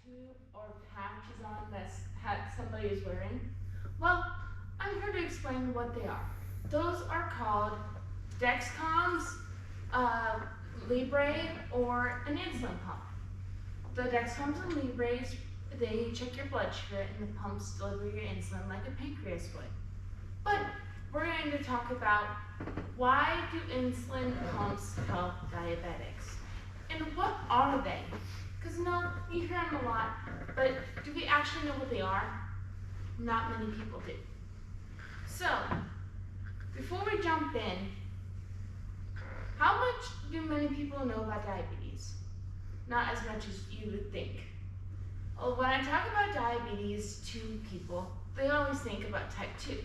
tube or patch is on that somebody is wearing? Well, I'm here to explain what they are. Those are called Dexcoms, Libre, or an insulin pump. The Dexcoms and Libres, they check your blood sugar and the pumps deliver your insulin like a pancreas would. But we're going to talk about why do insulin pumps help diabetics? And what are they? Because you hear them a lot, but do we actually know what they are? Not many people do. So, before we jump in, how much do many people know about diabetes? Not as much as you would think. Well, when I talk about diabetes to people, they always think about type 2.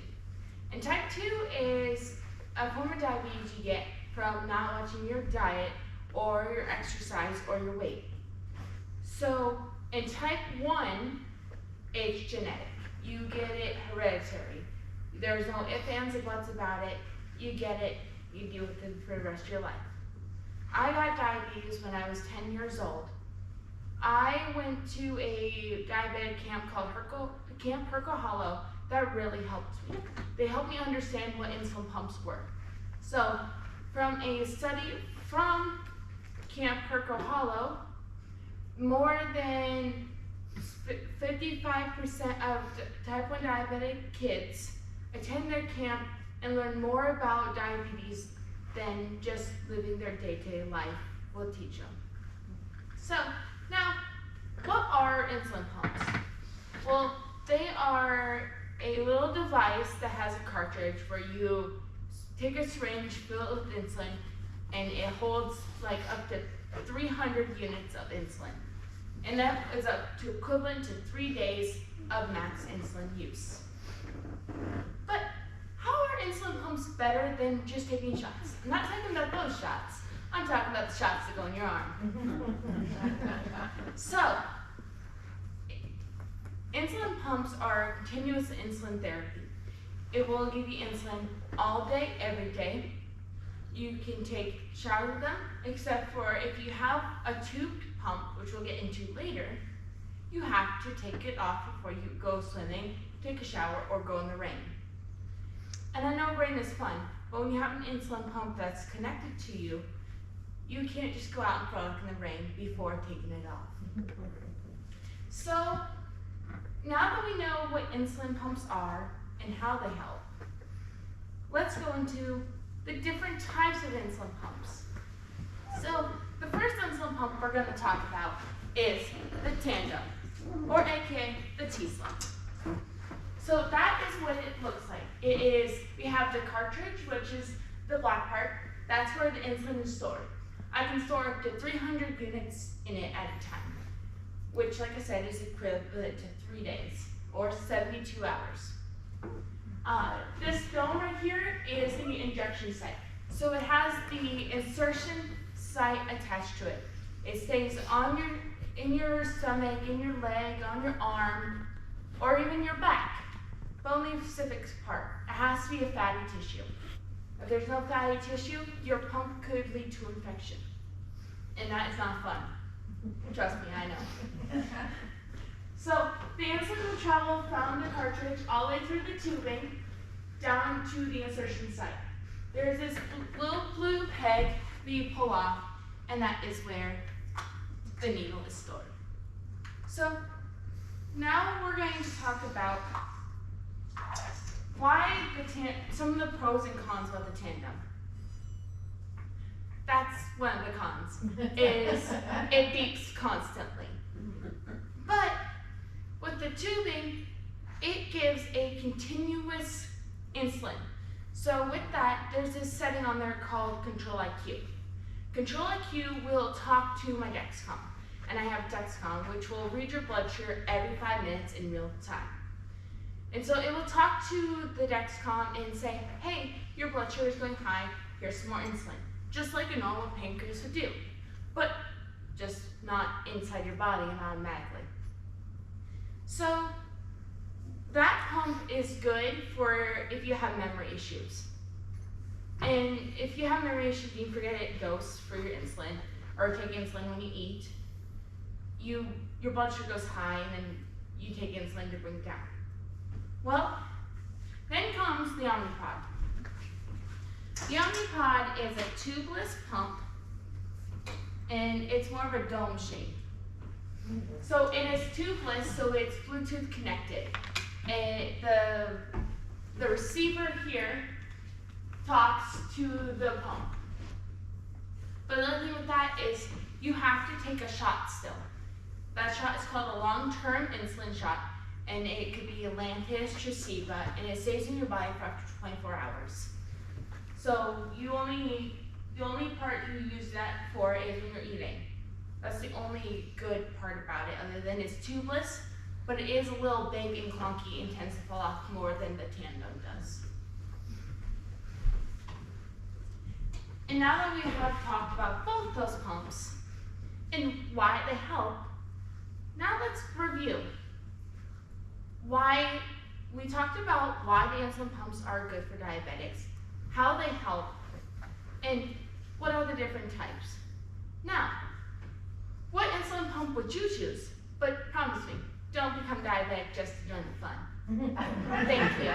And type 2 is a form of diabetes you get from not watching your diet or your exercise or your weight. So in type 1, it's genetic. You get it hereditary. There's no ifs, ands, and buts about it. You get it, you deal with it for the rest of your life. I got diabetes when I was 10 years old. I went to a diabetic camp called Camp Herco Hollow that really helped me. They helped me understand what insulin pumps were. So from a study from Camp Herco Hollow, more than 55% of type 1 diabetic kids attend their camp and learn more about diabetes than just living their day-to-day life will teach them. So now, what are insulin pumps? Well, they are a little device that has a cartridge where you take a syringe, fill it with insulin, and it holds like up to 300 units of insulin. And that is up to equivalent to 3 days of max insulin use. But how are insulin pumps better than just taking shots? I'm not talking about those shots. I'm talking about the shots that go in your arm. So, insulin pumps are continuous insulin therapy. It will give you insulin all day, every day. You can take showers with them, except for if you have a tubed pump, which we'll get into later, you have to take it off before you go swimming, take a shower, or go in the rain. And I know rain is fun, but when you have an insulin pump that's connected to you, you can't just go out and frolic in the rain before taking it off. So, now that we know what insulin pumps are and how they help, let's go into the different types of insulin pumps. So, the first insulin pump we're going to talk about is the tandem, or aka the T-slump. So that is what it looks like. It is, we have the cartridge, which is the black part. That's where the insulin is stored. I can store up to 300 units in it at a time, which, like I said, is equivalent to 3 days, or 72 hours. This dome right here is the injection site. So it has the insertion site attached to it. It stays in your stomach, in your leg, on your arm, or even your back, but only a specific part. It has to be a fatty tissue. If there's no fatty tissue, your pump could lead to infection. And that is not fun. Trust me, I know. So the insulin will travel from the cartridge all the way through the tubing down to the insertion site. There's this little blue peg that you pull off, and that is where the needle is stored. So now we're going to talk about why some of the pros and cons about the tandem. That's one of the cons, is it beeps constantly. But with the tubing, it gives a continuous insulin. So with that, there's this setting on there called Control IQ. Control IQ will talk to my Dexcom, and I have Dexcom, which will read your blood sugar every 5 minutes in real time. And so it will talk to the Dexcom and say, hey, your blood sugar is going high, here's some more insulin. Just like a normal pancreas would do, but just not inside your body and automatically. So that pump is good for if you have memory issues. And if you have memory issues, you forget it dose for your insulin, or take insulin when you eat, you your blood sugar goes high and then you take insulin to bring it down. Well, then comes the Omnipod. The Omnipod is a tubeless pump, and it's more of a dome shape. So it is tubeless, so it's Bluetooth connected. And the receiver here talks to the pump. But the other thing with that is you have to take a shot still. That shot is called a long-term insulin shot, and it could be Lantus, Tresiba, and it stays in your body for up to 24 hours. So the only part you use that for is when you're eating. That's the only good part about it, other than it's tubeless, but it is a little big and clunky and tends to fall off more than the Tandem does. And now that we have talked about both those pumps and why they help, now let's review. Why we talked about why the insulin pumps are good for diabetics, how they help, and what are the different types. Now, what insulin pump would you choose? But promise me, don't become diabetic just to join the fun. Thank you.